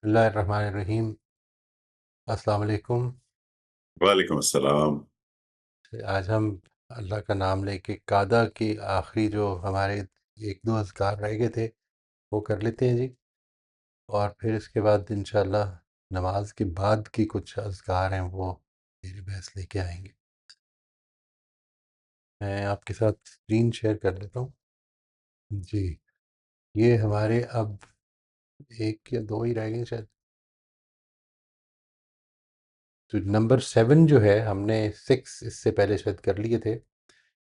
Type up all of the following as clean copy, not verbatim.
بسم اللہ الرحمن الرحیم۔ السلام علیکم۔ وعلیکم السلام۔ آج ہم اللہ کا نام لے کے قادہ کی آخری جو ہمارے ایک دو اذکار رہ گئے تھے وہ کر لیتے ہیں جی، اور پھر اس کے بعد انشاءاللہ نماز کے بعد کی کچھ اذکار ہیں وہ میرے بحث لے کے آئیں گے۔ میں آپ کے ساتھ اسکرین شیئر کر لیتا ہوں جی۔ یہ ہمارے اب ایک یا دو ہی رہ گئے شاید۔ تو نمبر 7 جو ہے، ہم نے 6 اس سے پہلے شاید کر لیے تھے۔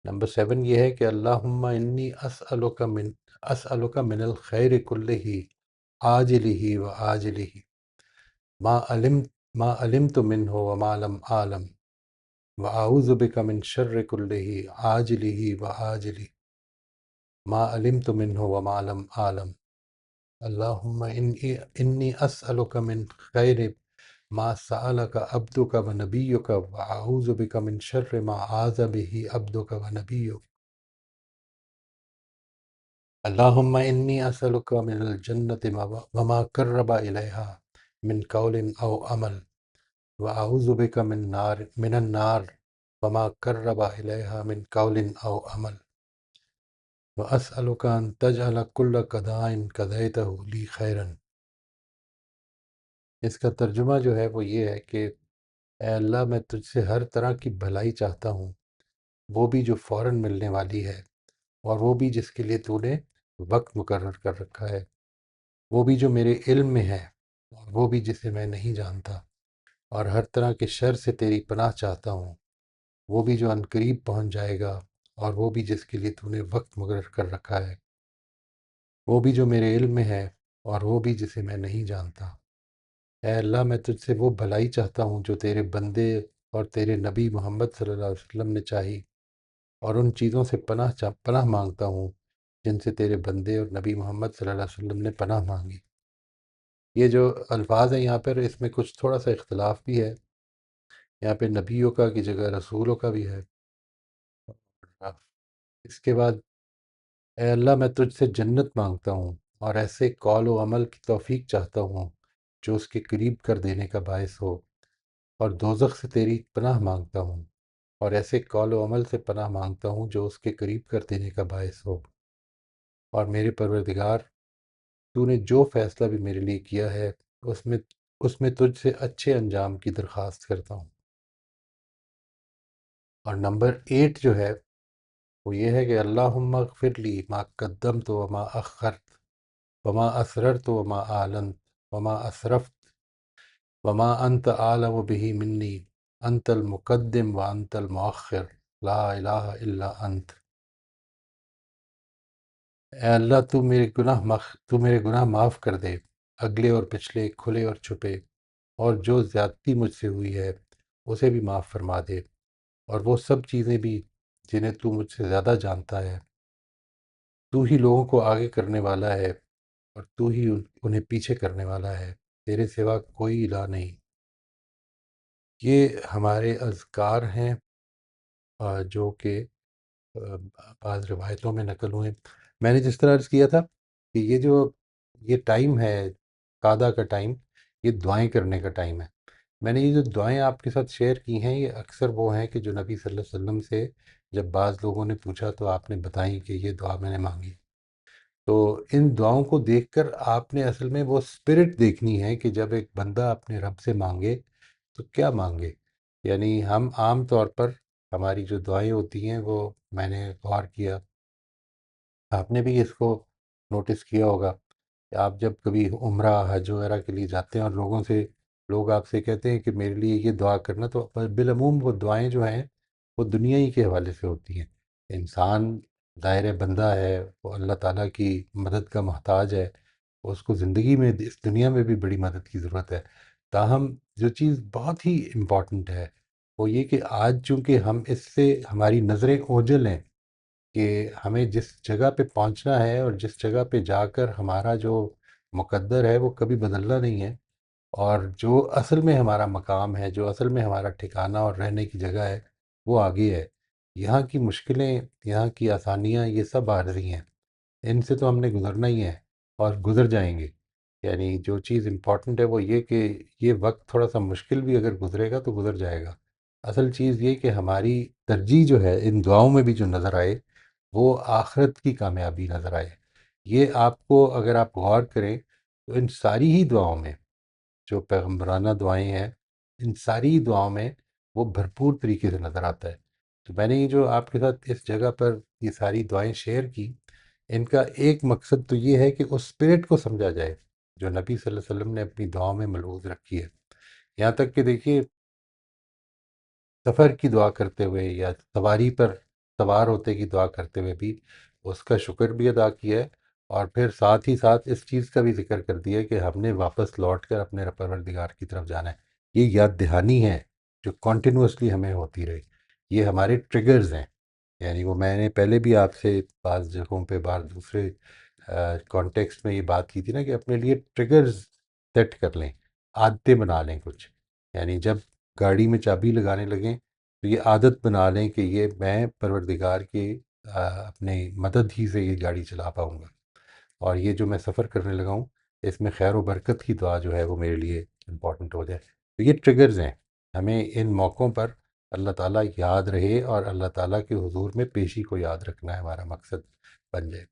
نمبر 7 یہ ہے کہ اللہم انی اسألک من الخیر کلہ عاجلہ و آجلہ ما علمت منہ وما لم اعلم واعوذ بک من شر کلہ عاجلہ و آجلہ ما علمت منہ وما لم اعلم اللہم انی اسألک من خیر ما سألک عبدک و نبیک واعوذ بک من شر ما عاذ بہ عبدک و نبیک اللہم انی اسألک من الجنت وما قرب الیہا من قول او عمل واعوذ بک من النار وما قرب الیہا من قول او عمل واسألک ان تجعل کل قضاء قضیتہ لی خیرا۔ اس کا ترجمہ جو ہے وہ یہ ہے کہ اے اللہ، میں تجھ سے ہر طرح کی بھلائی چاہتا ہوں، وہ بھی جو فوراً ملنے والی ہے، اور وہ بھی جس کے لیے تو نے وقت مقرر کر رکھا ہے، وہ بھی جو میرے علم میں ہے اور وہ بھی جسے میں نہیں جانتا، اور ہر طرح کے شر سے تیری پناہ چاہتا ہوں، وہ بھی جو عنقریب پہنچ جائے گا اور وہ بھی جس کے لیے تو نے وقت مقرر کر رکھا ہے، وہ بھی جو میرے علم میں ہے اور وہ بھی جسے میں نہیں جانتا۔ اے اللہ، میں تجھ سے وہ بھلائی چاہتا ہوں جو تیرے بندے اور تیرے نبی محمد صلی اللہ علیہ وسلم نے چاہی، اور ان چیزوں سے پناہ مانگتا ہوں جن سے تیرے بندے اور نبی محمد صلی اللہ علیہ وسلم نے پناہ مانگی۔ یہ جو الفاظ ہیں یہاں پر، اس میں کچھ تھوڑا سا اختلاف بھی ہے۔ یہاں پہ نبیوں کا کی جگہ رسولوں کا بھی ہے۔ اس کے بعد اے اللہ، میں تجھ سے جنت مانگتا ہوں اور ایسے قول و عمل کی توفیق چاہتا ہوں جو اس کے قریب کر دینے کا باعث ہو، اور دوزخ سے تیری پناہ مانگتا ہوں اور ایسے قول و عمل سے پناہ مانگتا ہوں جو اس کے قریب کر دینے کا باعث ہو۔ اور میرے پروردگار، تو نے جو فیصلہ بھی میرے لیے کیا ہے اس میں تجھ سے اچھے انجام کی درخواست کرتا ہوں۔ اور نمبر 8 جو ہے وہ یہ ہے کہ اللہم اغفر لی ما قدمت وما اخرت وما اسررت وما اعلنت وما اسرفت وما انت اعلم به منی انت المقدم وانت المؤخر لا الہ الا انت۔ اے اللہ، تو میرے گناہ معاف کر دے، اگلے اور پچھلے، کھلے اور چھپے، اور جو زیادتی مجھ سے ہوئی ہے اسے بھی معاف فرما دے، اور وہ سب چیزیں بھی جنہیں تو مجھ سے زیادہ جانتا ہے۔ تو ہی لوگوں کو آگے کرنے والا ہے اور تو ہی انہیں پیچھے کرنے والا ہے، تیرے سوا کوئی الہ نہیں۔ یہ ہمارے اذکار ہیں جو کہ بعض روایتوں میں نقل ہوئے۔ میں نے جس طرح عرض کیا تھا کہ یہ ٹائم ہے، قادہ کا ٹائم، یہ دعائیں کرنے کا ٹائم ہے۔ میں نے یہ جو دعائیں آپ کے ساتھ شیئر کی ہیں، یہ اکثر وہ ہیں کہ جو نبی صلی اللہ علیہ وسلم سے جب بعض لوگوں نے پوچھا تو آپ نے بتائیں کہ یہ دعا میں نے مانگی۔ تو ان دعاؤں کو دیکھ کر آپ نے اصل میں وہ اسپرٹ دیکھنی ہے کہ جب ایک بندہ اپنے رب سے مانگے تو کیا مانگے۔ یعنی ہم عام طور پر ہماری جو دعائیں ہوتی ہیں وہ، میں نے غور کیا، آپ نے بھی اس کو نوٹس کیا ہوگا کہ آپ جب کبھی عمرہ حج وغیرہ کے لیے جاتے ہیں اور لوگ آپ سے کہتے ہیں کہ میرے لیے یہ دعا کرنا، تو بالعموم وہ دعائیں جو ہیں وہ دنیا ہی کے حوالے سے ہوتی ہیں۔ انسان دائرہ بندہ ہے، وہ اللہ تعالیٰ کی مدد کا محتاج ہے، اس کو زندگی میں، اس دنیا میں بھی بڑی مدد کی ضرورت ہے۔ تاہم جو چیز بہت ہی امپورٹنٹ ہے وہ یہ کہ آج چونکہ ہم اس سے، ہماری نظریں اوجھل ہیں کہ ہمیں جس جگہ پہ پہنچنا ہے اور جس جگہ پہ جا کر ہمارا جو مقدر ہے وہ کبھی بدلنا نہیں ہے، اور جو اصل میں ہمارا مقام ہے، جو اصل میں ہمارا ٹھکانہ اور رہنے کی جگہ ہے، وہ آگے ہے۔ یہاں کی مشکلیں، یہاں کی آسانیاں، یہ سب عارضی ہیں، ان سے تو ہم نے گزرنا ہی ہے اور گزر جائیں گے۔ یعنی جو چیز امپورٹنٹ ہے وہ یہ کہ یہ وقت تھوڑا سا مشکل بھی اگر گزرے گا تو گزر جائے گا. اصل چیز یہ کہ ہماری ترجیح جو ہے ان دعاؤں میں بھی جو نظر آئے وہ آخرت کی کامیابی نظر آئے. یہ آپ کو اگر آپ غور کریں تو ان ساری ہی دعاؤں میں جو پیغمبرانہ دعائیں ہیں ان ساری دعاؤں میں وہ بھرپور طریقے سے نظر آتا ہے. تو میں نے یہ جو آپ کے ساتھ اس جگہ پر یہ ساری دعائیں شیئر کی، ان کا ایک مقصد تو یہ ہے کہ اس اسپرٹ کو سمجھا جائے جو نبی صلی اللہ علیہ وسلم نے اپنی دعاؤں میں ملحوظ رکھی ہے. یہاں تک کہ دیکھیے سفر کی دعا کرتے ہوئے یا سواری پر سوار ہوتے کی دعا کرتے ہوئے بھی اس کا شکر بھی ادا کیا ہے، اور پھر ساتھ ہی ساتھ اس چیز کا بھی ذکر کر دیا کہ ہم نے واپس لوٹ کر اپنے پروردگار کی طرف جانا ہے. یہ یاد دہانی ہے جو کنٹینوسلی ہمیں ہوتی رہے. یہ ہمارے ٹریگرز ہیں. یعنی وہ میں نے پہلے بھی آپ سے بعض جگہوں پہ بعض دوسرے کانٹیکسٹ میں یہ بات کی تھی نا کہ اپنے لیے ٹریگرز سیٹ کر لیں، عادتیں بنا لیں کچھ. یعنی جب گاڑی میں چابی لگانے لگیں تو یہ عادت بنا لیں کہ یہ میں پروردگار کے اپنے مدد ہی سے یہ گاڑی چلا پاؤں گا، اور یہ جو میں سفر کرنے لگا ہوں اس میں خیر و برکت کی دعا جو ہے وہ میرے لیے امپورٹنٹ ہو جائے. تو یہ ٹریگرز ہیں. ہمیں ان موقعوں پر اللہ تعالیٰ یاد رہے اور اللہ تعالیٰ کے حضور میں پیشی کو یاد رکھنا ہے ہمارا مقصد بن جائے.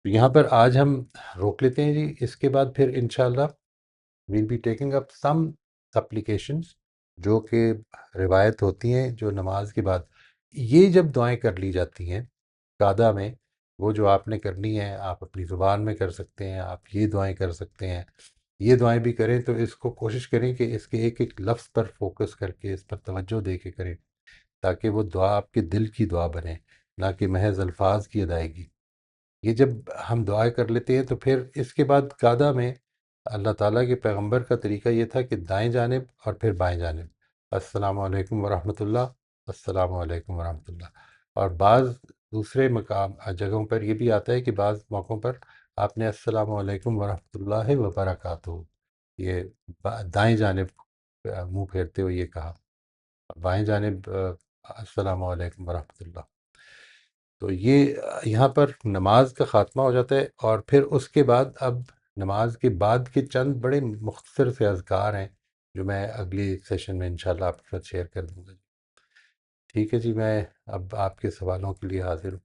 تو یہاں پر آج ہم روک لیتے ہیں جی. اس کے بعد پھر انشاءاللہ we'll be taking up some supplications جو کہ روایت ہوتی ہیں جو نماز کے بعد یہ جب دعائیں کر لی جاتی ہیں قعدہ میں، وہ جو آپ نے کرنی ہے آپ اپنی زبان میں کر سکتے ہیں، آپ یہ دعائیں کر سکتے ہیں. یہ دعائیں بھی کریں تو اس کو کوشش کریں کہ اس کے ایک ایک لفظ پر فوکس کر کے اس پر توجہ دے کے کریں تاکہ وہ دعا آپ کے دل کی دعا بنے، نہ کہ محض الفاظ کی ادائیگی. یہ جب ہم دعائیں کر لیتے ہیں تو پھر اس کے بعد قعدہ میں اللہ تعالیٰ کے پیغمبر کا طریقہ یہ تھا کہ دائیں جانب اور پھر بائیں جانب السلام علیکم ورحمۃ اللہ، السلام علیکم ورحمۃ اللہ. اور بعض دوسرے مقام جگہوں پر یہ بھی آتا ہے کہ بعض موقعوں پر آپ نے السلام علیکم ورحمۃ اللہ وبرکاتہ یہ دائیں جانب منہ پھیرتے ہوئے یہ کہا، بائیں جانب السلام علیکم ورحمۃ اللہ. تو یہ یہاں پر نماز کا خاتمہ ہو جاتا ہے، اور پھر اس کے بعد اب نماز کے بعد کے چند بڑے مختصر سے اذکار ہیں جو میں اگلی سیشن میں انشاءاللہ آپ کے ساتھ شیئر کر دوں گا. ٹھیک ہے جی، میں اب آپ کے سوالوں کے لیے حاضر ہوں.